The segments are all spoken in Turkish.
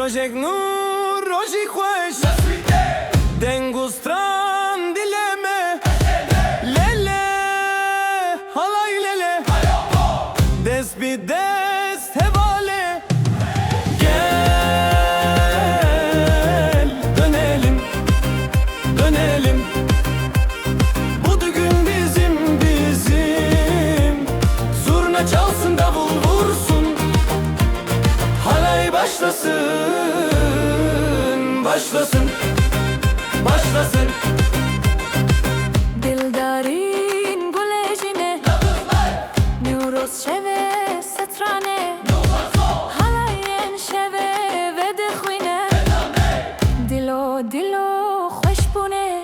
Project nur roji خوش دنگوستران dileme lele halay lele des bir des hevale gel dönelim dönelim bu düğün bizim zurna çalsın davul vursun halay başlasın başlasın başlasın Dildarin gulejine Nuruz şeve setrane Halayen şeve ve dixwine Dilo dilo hoş bune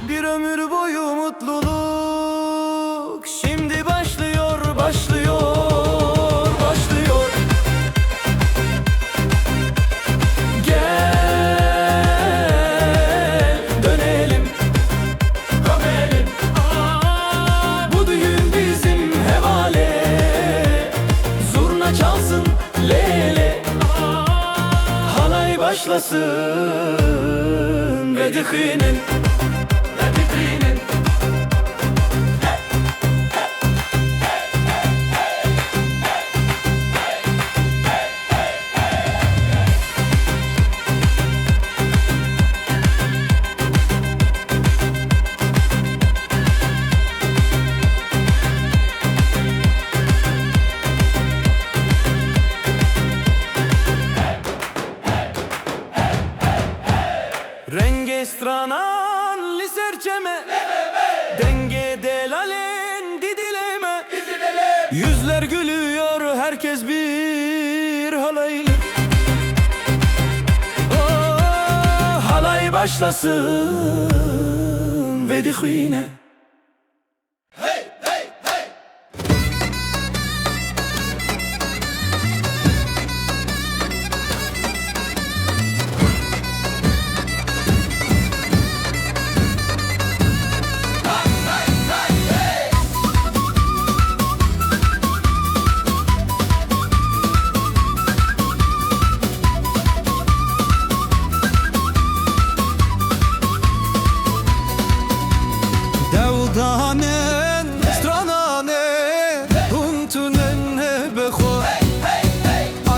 bir ömür boyu mutluluk şimdi başlıyor başlıyor başlıyor gel dönelim dönelim bu düğün bizim hevale zurna çalsın lele halay başlasın ve dixinin Renge stranan liserçeme denge delalen didileme yüzler gülüyor herkes bir halaylı oh, halay başlasın ve dixine Devdanen stranane huntunen beho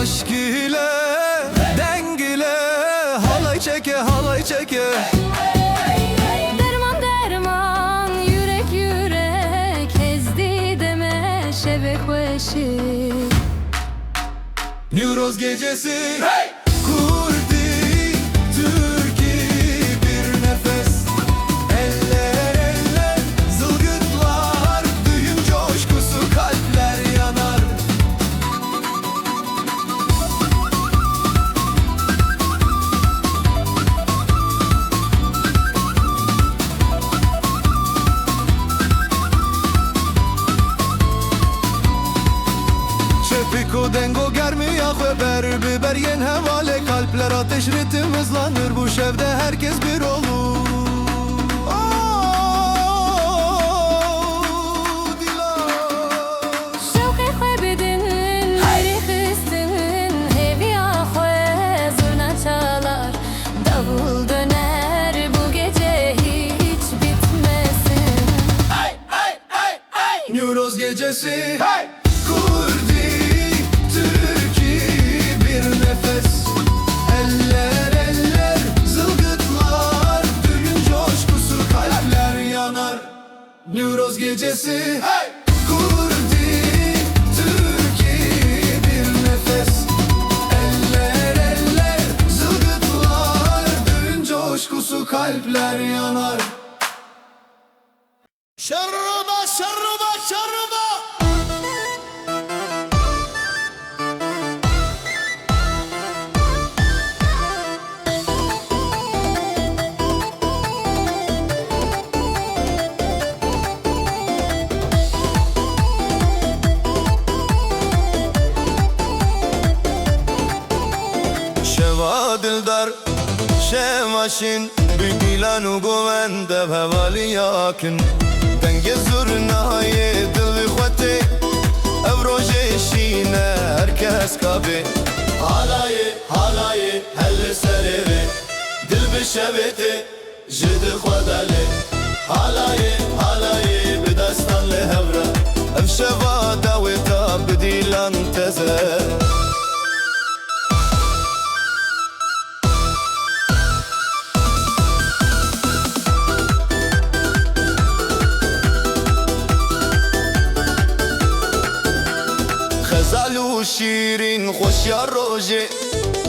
aşk ile deng ile halay çeke halay çeke Derman derman yürek yürek Hezdi deme şeve hoşi Newroz gecesi kurdi Türkiye bir nefes eller eller zılgıtlar düğün coşkusu kalpler yanar Şefiko dengo germi yakve ber biber yen hevale kalpler ateş ritim hızlanır bu şevde herkes bir olur Şevqi xebedin Heri xistin Hevi ahve zurna çalar Davul döner bu gece hiç bitmesin Newroz gecesi kurdi Türkiye bir nefes eller eller zılgıtlar düğün coşkusu kalpler yanar Newroz gecesi kurdi Türkiye bir nefes eller eller zılgıtlar düğün coşkusu kalpler yanar Şarruba şarruba şarruba Şeva dildar şevaşin Bügilan u govende hevali yakin Denge zurnaye dil xwete Ev roje şine herkes kabe حالایê hel li serê vê dil bi şevê tê ji dil xwe delê halayê bi destan lê hevre ev şeva dawê ta bi dîlan teze Xezal û şîrîn xweşiya rojê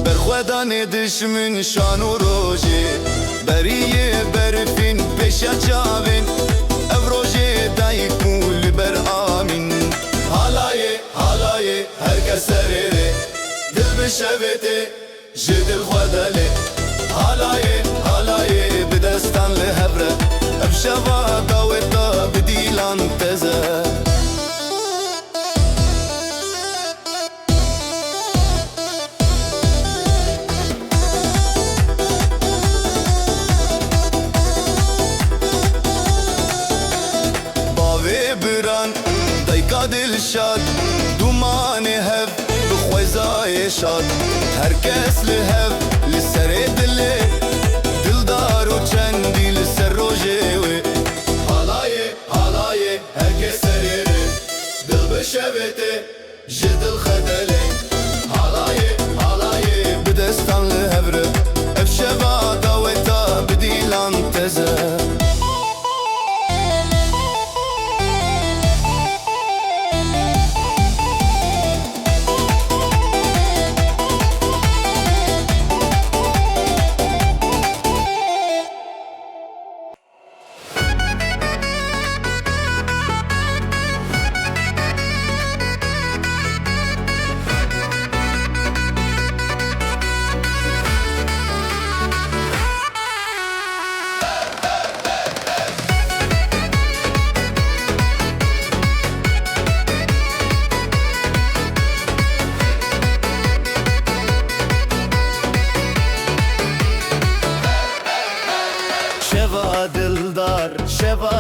berxwedanê dişmin şan û rojê beriyê berfîn pêşa çavên ev rojê dayîk bû li ber amîn halayê herkes serê rê dil bi şevê tê ji dil xwe delê halayê bi destan li hevre ev şeva dawê ta bi dîlan teze دلشاد دومانê hev bi xwezayê şad herkes li hev li serê dilê dildar û çendî li ser rojê wê halayê herkes serê rê dil bi şevê tê ji dil xwe delê halayê bi destan li hev re ev şeva dawê ta bi dîlan teze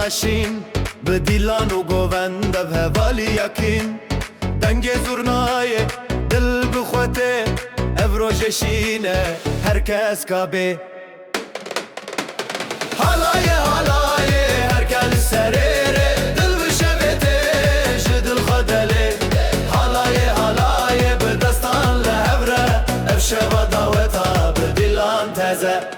شین به دیلان و گووند و هوالی یکین دنگ زورنای دل بخوته افروششینه herkes kabe halayê herkes serêre dil bi şevê tê ji dil xwe delê halayê bi destan li hev re ev şeva dawê ta bi dîlan teze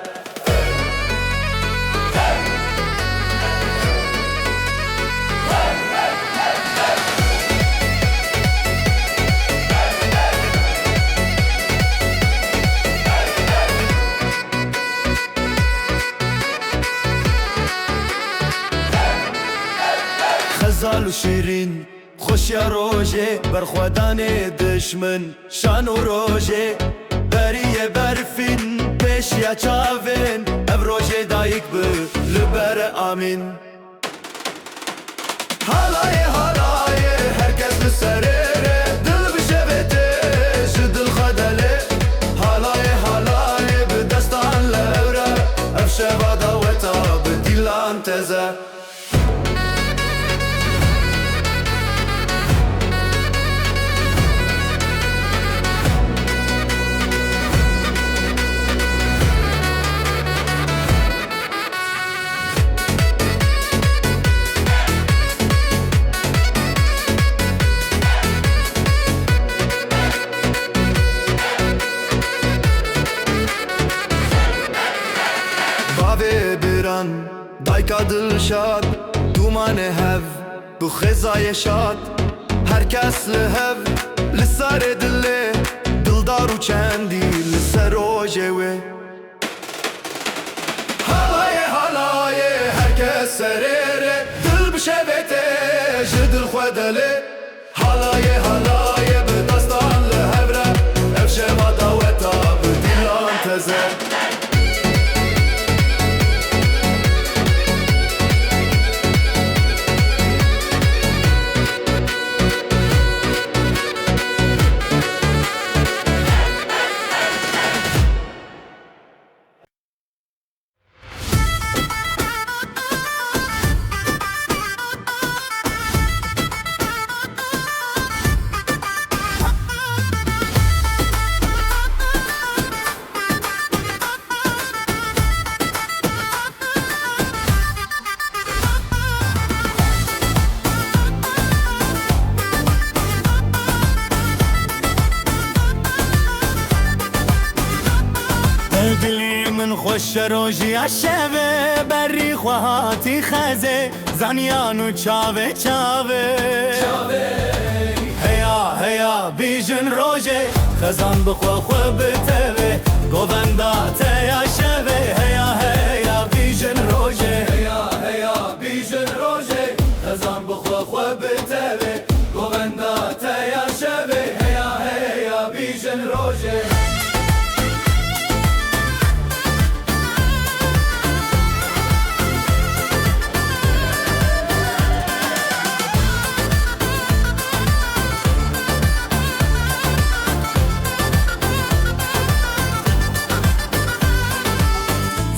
خزال و شیرین خوشیا روژه برخوادانê دشمن şan û rojê beriyê berfîn pêşiya çavên ev rojê dayîk bi li ber amîn halayê herkes li serê rê dil bi şevê tê ji dil xwe delê halayê bi destan li hev re ev şeva dawê ta bi dîlan teze دایکا دلشاد دومانê hev bi xwezayê şad herkes li hev li serê dilê dildar û çendî li ser rojê wê halayê herkes serê rê dil bi şevê tê ji dil xwe delê halayê bi destan li hev re ev şeva dawê ta bi dîlan teze خوش روژی شوه بری خواهاتی خزه زنیانو چاوه چاوه هیا هیا بیجن روژه خزان بخوا خو بتوه گووندا تیا شوه هیا هیا بیجن روژه هیا هیا بیجن روژه خزان بخوا خو بتوه گووندا تیا شوه هیا هیا بیجن روژه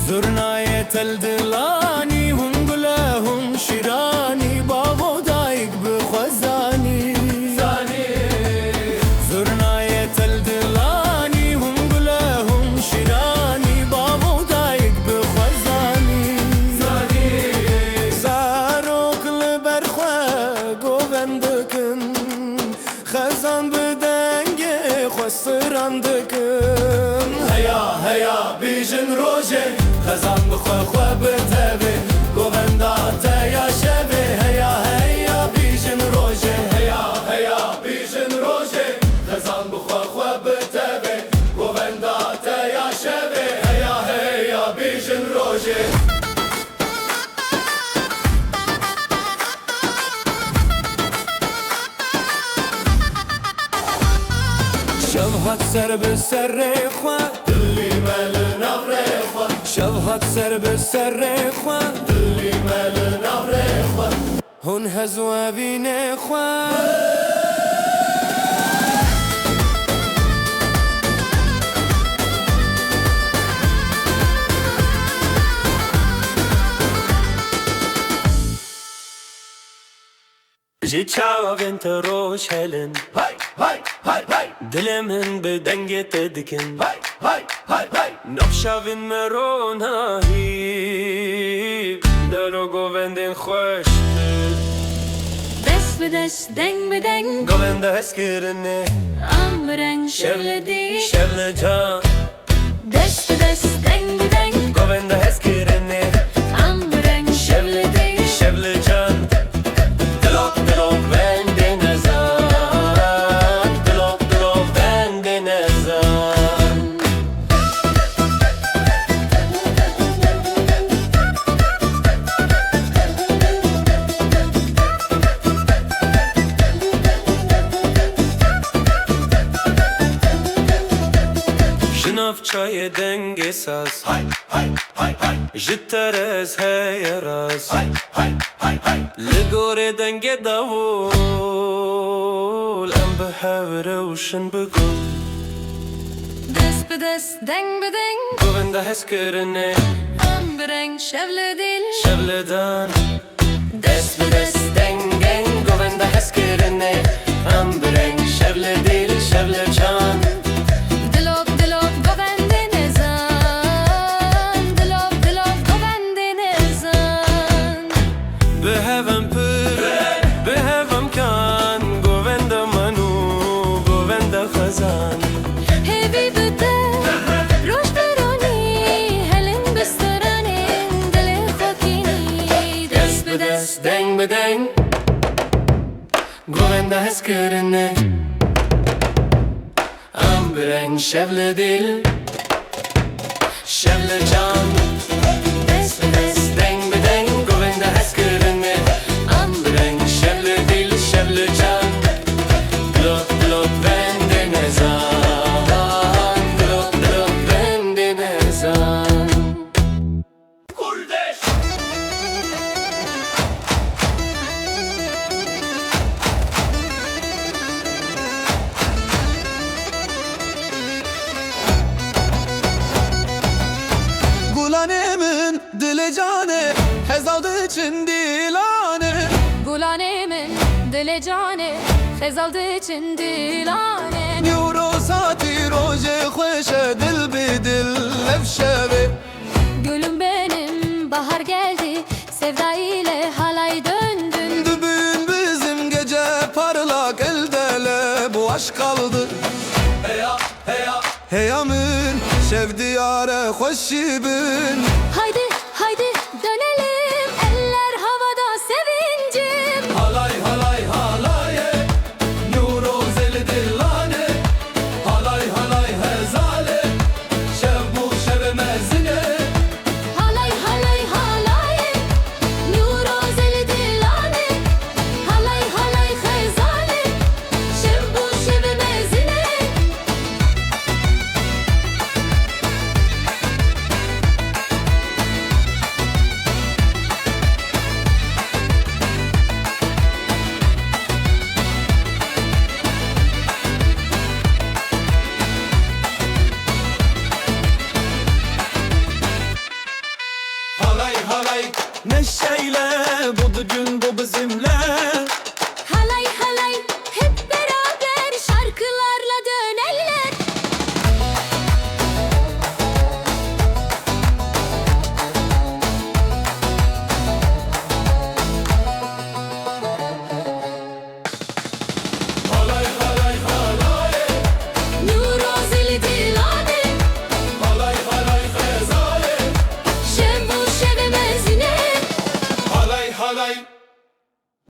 زرنای تل دلانی هم گلهم شیرانی بابا دایک بخوزانی زرنای تل دلانی هم گلهم شیرانی بابا دایک بخوزانی زاروک لبرخوا گووندکن خزان بدنگ خسراندکن هیا هیا بیجن روژه خزان بخوا خوا بتوه گووندا تیا شوه هیا هیا بیجن روژه هیا هیا بیجن روژه خزان بخوا خوا بتوه گووندا تیا شوه هیا هیا بیجن روژه شوهات سر به سر خوا دلی مل نفر خوا شوهات سر به سر خوا دلی مل نفر خوا هون هزوا بین خوا جی چاوین تو روش هلن های های های های دل من به دنگت دکن های های های های نفشاوین مرونایی دلو گووندین خوش دست به دست دنگ به دنگ گوونده هسکرنه امرنگ شغل دی شغل جان دست به دست دنگ به دنگ گوونده هسکرنه امرنگ شغل دی شغل جان دلو دلو بنده نزان دلو دلو بنده نزان جناف چای دنگ ساز های های های های جترز هی راز های های های های لگور دنگ داول ام به روشن بگو دست به دست دنگ به دنگ گوونده هسکرنه امرنگ شغل دل شغل دان دست به دست دنگن گوونده هسکرنه ام برنگ شغل دل شغل جان دلوب دلوب گوونده نزان دلوب دلوب گوونده نزان به هوم پر به هوم کان گوونده منو گوونده خزان هیوی بده روش برونی هلن بسترانین دل خوکینی دست به دست دنگ به دنگ گوونده هسکرنه ام برنگ شغل دل شغل جان دست به دست دنگ به دنگ گوونده هسکرنه ام برنگ شغل دل شغل جان دلو دلو بنده نزان دلو دلو بنده نزان کردش Gulanemin dili canı Hezaldı için dilane Gulanemin dile cane Xezaldı için dilane Euro saati roje hoşe dil bi dil levşevi Gülüm benim bahar geldi Sevda ile halay döndün Dübün bizim gece parlak elde le bu aşk kaldı Heya heya Hey amın شev diyare خوشی بن Haydi